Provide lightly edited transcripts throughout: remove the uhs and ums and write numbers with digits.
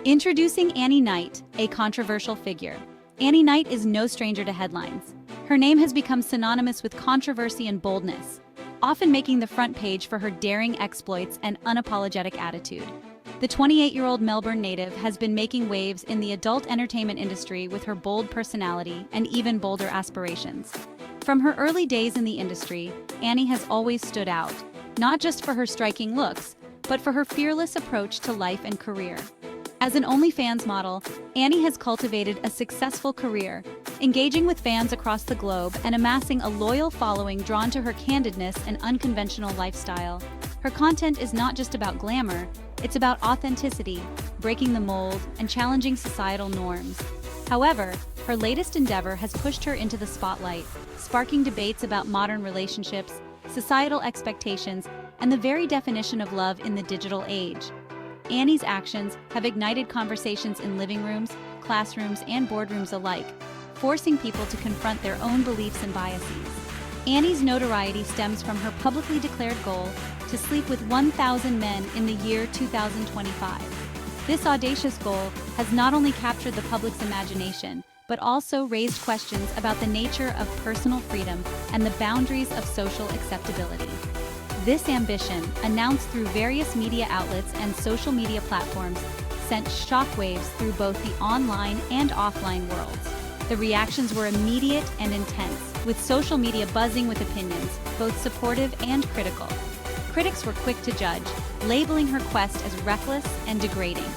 Introducing Annie Knight, a controversial figure. Annie Knight is no stranger to headlines. Her name has become synonymous with controversy and boldness, often making the front page for her daring exploits and unapologetic attitude. The 28-year-old Melbourne native has been making waves in the adult entertainment industry with her bold personality and even bolder aspirations. From her early days in the industry, Annie has always stood out, not just for her striking looks, but for her fearless approach to life and career. As an OnlyFans model, Annie has cultivated a successful career, engaging with fans across the globe and amassing a loyal following drawn to her candidness and unconventional lifestyle. Her content is not just about glamour, it's about authenticity, breaking the mold, and challenging societal norms. However, her latest endeavor has pushed her into the spotlight, sparking debates about modern relationships, societal expectations, and the very definition of love in the digital age. Annie's actions have ignited conversations in living rooms, classrooms, and boardrooms alike, forcing people to confront their own beliefs and biases. Annie's notoriety stems from her publicly declared goal to sleep with 1,000 men in the year 2025. This audacious goal has not only captured the public's imagination, but also raised questions about the nature of personal freedom and the boundaries of social acceptability. This ambition, announced through various media outlets and social media platforms, sent shockwaves through both the online and offline worlds. The reactions were immediate and intense, with social media buzzing with opinions, both supportive and critical. Critics were quick to judge, labeling her quest as reckless and degrading.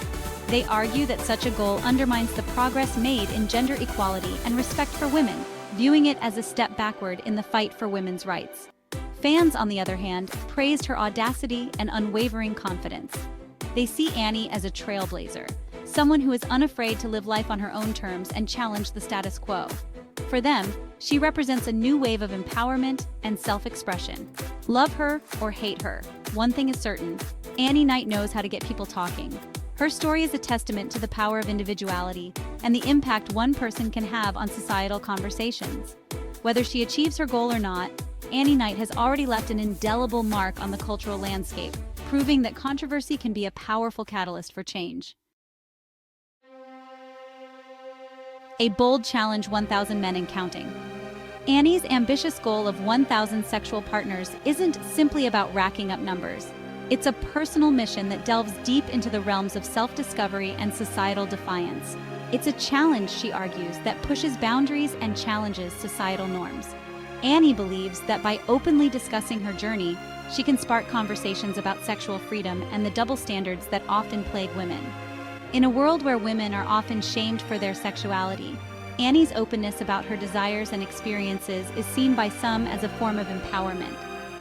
They argue that such a goal undermines the progress made in gender equality and respect for women, viewing it as a step backward in the fight for women's rights. Fans, on the other hand, praised her audacity and unwavering confidence. They see Annie as a trailblazer, someone who is unafraid to live life on her own terms and challenge the status quo. For them, she represents a new wave of empowerment and self-expression. Love her or hate her, one thing is certain: Annie Knight knows how to get people talking. Her story is a testament to the power of individuality and the impact one person can have on societal conversations. Whether she achieves her goal or not, Annie Knight has already left an indelible mark on the cultural landscape, proving that controversy can be a powerful catalyst for change. A bold challenge: 1,000 men and counting. Annie's ambitious goal of 1,000 sexual partners isn't simply about racking up numbers. It's a personal mission that delves deep into the realms of self-discovery and societal defiance. It's a challenge, she argues, that pushes boundaries and challenges societal norms. Annie believes that by openly discussing her journey, she can spark conversations about sexual freedom and the double standards that often plague women. In a world where women are often shamed for their sexuality, Annie's openness about her desires and experiences is seen by some as a form of empowerment.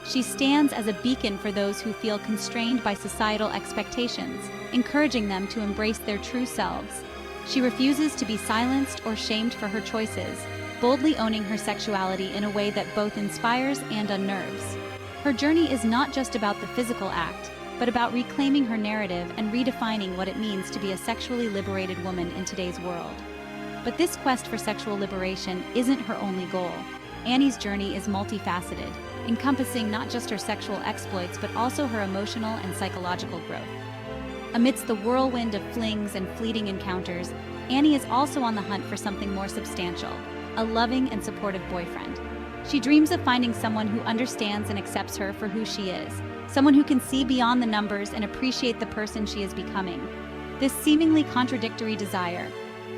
She stands as a beacon for those who feel constrained by societal expectations, encouraging them to embrace their true selves. She refuses to be silenced or shamed for her choices, boldly owning her sexuality in a way that both inspires and unnerves. Her journey is not just about the physical act, but about reclaiming her narrative and redefining what it means to be a sexually liberated woman in today's world. But this quest for sexual liberation isn't her only goal. Annie's journey is multifaceted, encompassing not just her sexual exploits but also her emotional and psychological growth. Amidst the whirlwind of flings and fleeting encounters, Annie is also on the hunt for something more substantial: a loving and supportive boyfriend. She dreams of finding someone who understands and accepts her for who she is, someone who can see beyond the numbers and appreciate the person she is becoming. This seemingly contradictory desire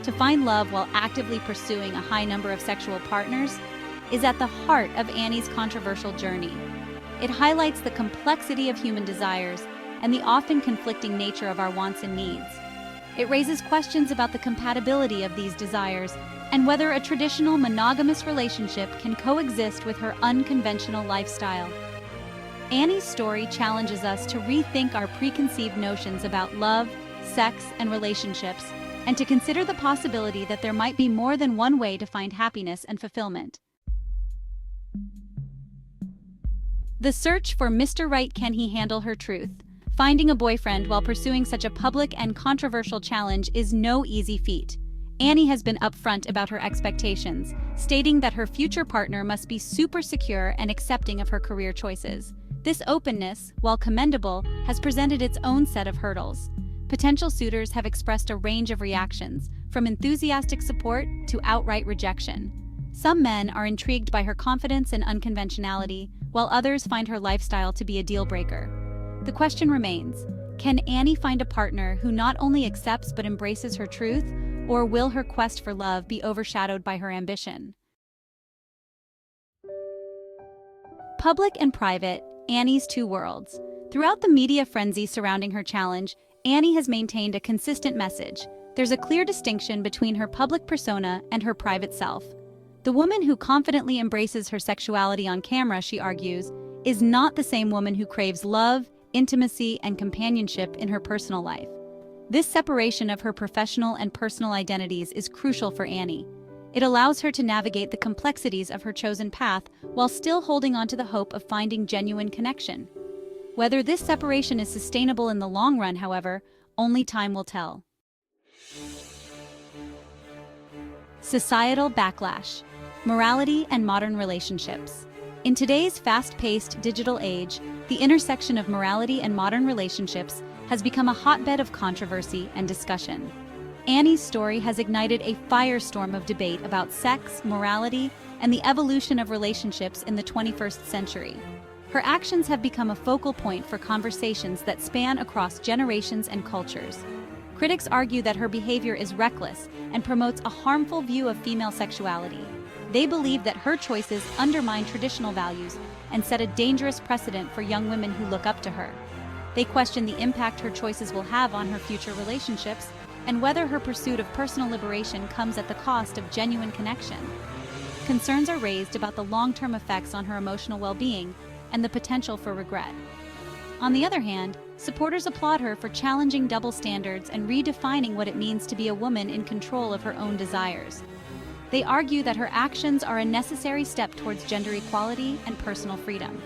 to find love while actively pursuing a high number of sexual partners is at the heart of Annie's controversial journey. It highlights the complexity of human desires and the often conflicting nature of our wants and needs. It raises questions about the compatibility of these desires and whether a traditional monogamous relationship can coexist with her unconventional lifestyle. Annie's story challenges us to rethink our preconceived notions about love, sex, and relationships, and to consider the possibility that there might be more than one way to find happiness and fulfillment. The search for Mr. Right. Can he handle her truth? Finding a boyfriend while pursuing such a public and controversial challenge is no easy feat. Annie has been upfront about her expectations, stating that her future partner must be super secure and accepting of her career choices. This openness, while commendable, has presented its own set of hurdles. Potential suitors have expressed a range of reactions, from enthusiastic support to outright rejection. Some men are intrigued by her confidence and unconventionality, while others find her lifestyle to be a deal-breaker. The question remains, can Annie find a partner who not only accepts but embraces her truth, or will her quest for love be overshadowed by her ambition? Public and private, Annie's two worlds. Throughout the media frenzy surrounding her challenge, Annie has maintained a consistent message. There's a clear distinction between her public persona and her private self. The woman who confidently embraces her sexuality on camera, she argues, is not the same woman who craves love, intimacy, and companionship in her personal life. This separation of her professional and personal identities is crucial for Annie. It allows her to navigate the complexities of her chosen path while still holding on to the hope of finding genuine connection. Whether this separation is sustainable in the long run, however, only time will tell. Societal backlash, morality, and modern relationships. In today's fast-paced digital age, the intersection of morality and modern relationships has become a hotbed of controversy and discussion. Annie's story has ignited a firestorm of debate about sex, morality, and the evolution of relationships in the 21st century. Her actions have become a focal point for conversations that span across generations and cultures. Critics argue that her behavior is reckless and promotes a harmful view of female sexuality. They believe that her choices undermine traditional values and set a dangerous precedent for young women who look up to her. They question the impact her choices will have on her future relationships and whether her pursuit of personal liberation comes at the cost of genuine connection. Concerns are raised about the long-term effects on her emotional well-being and the potential for regret. On the other hand, supporters applaud her for challenging double standards and redefining what it means to be a woman in control of her own desires. They argue that her actions are a necessary step towards gender equality and personal freedom.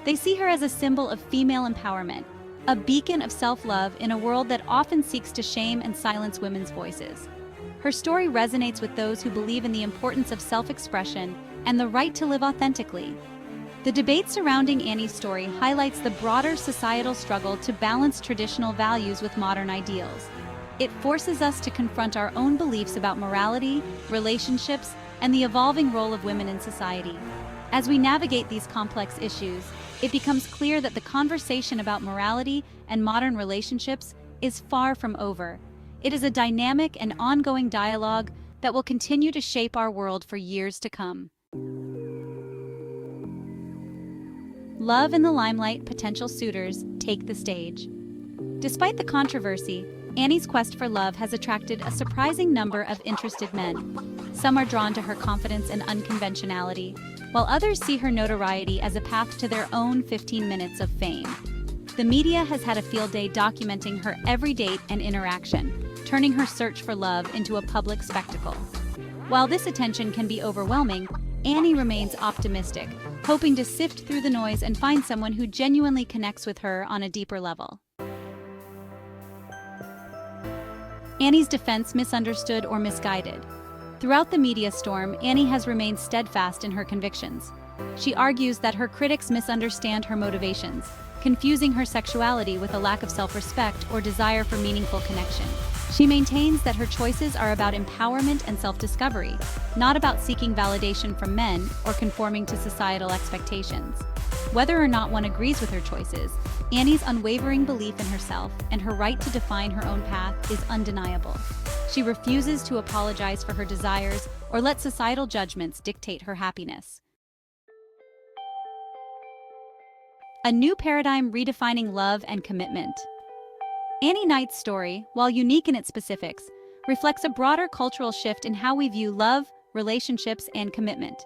They see her as a symbol of female empowerment, a beacon of self-love in a world that often seeks to shame and silence women's voices. Her story resonates with those who believe in the importance of self-expression and the right to live authentically. The debate surrounding Annie's story highlights the broader societal struggle to balance traditional values with modern ideals. It forces us to confront our own beliefs about morality, relationships, and the evolving role of women in society. As we navigate these complex issues, it becomes clear that the conversation about morality and modern relationships is far from over. It is a dynamic and ongoing dialogue that will continue to shape our world for years to come. Love in the limelight, potential suitors take the stage. Despite the controversy, Annie's quest for love has attracted a surprising number of interested men. Some are drawn to her confidence and unconventionality, while others see her notoriety as a path to their own 15 minutes of fame. The media has had a field day documenting her every date and interaction, turning her search for love into a public spectacle. While this attention can be overwhelming, Annie remains optimistic, hoping to sift through the noise and find someone who genuinely connects with her on a deeper level. Annie's defense: misunderstood or misguided. Throughout the media storm, Annie has remained steadfast in her convictions. She argues that her critics misunderstand her motivations, confusing her sexuality with a lack of self-respect or desire for meaningful connection. She maintains that her choices are about empowerment and self-discovery, not about seeking validation from men or conforming to societal expectations. Whether or not one agrees with her choices, Annie's unwavering belief in herself and her right to define her own path is undeniable. She refuses to apologize for her desires or let societal judgments dictate her happiness. A new paradigm redefining love and commitment. Annie Knight's story, while unique in its specifics, reflects a broader cultural shift in how we view love, relationships, and commitment.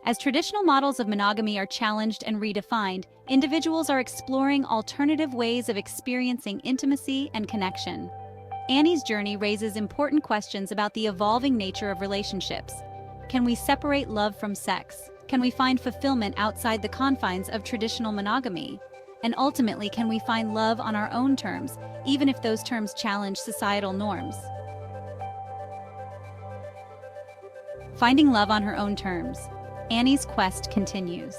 As traditional models of monogamy are challenged and redefined, individuals are exploring alternative ways of experiencing intimacy and connection. Annie's journey raises important questions about the evolving nature of relationships. Can we separate love from sex? Can we find fulfillment outside the confines of traditional monogamy? And ultimately, can we find love on our own terms, even if those terms challenge societal norms? Finding love on her own terms. Annie's quest continues.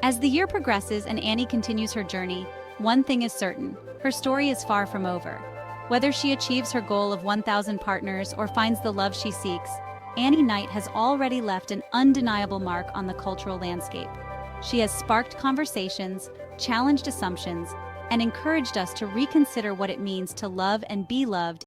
As the year progresses and Annie continues her journey, one thing is certain: her story is far from over. Whether she achieves her goal of 1,000 partners or finds the love she seeks, Annie Knight has already left an undeniable mark on the cultural landscape. She has sparked conversations, challenged assumptions, and encouraged us to reconsider what it means to love and be loved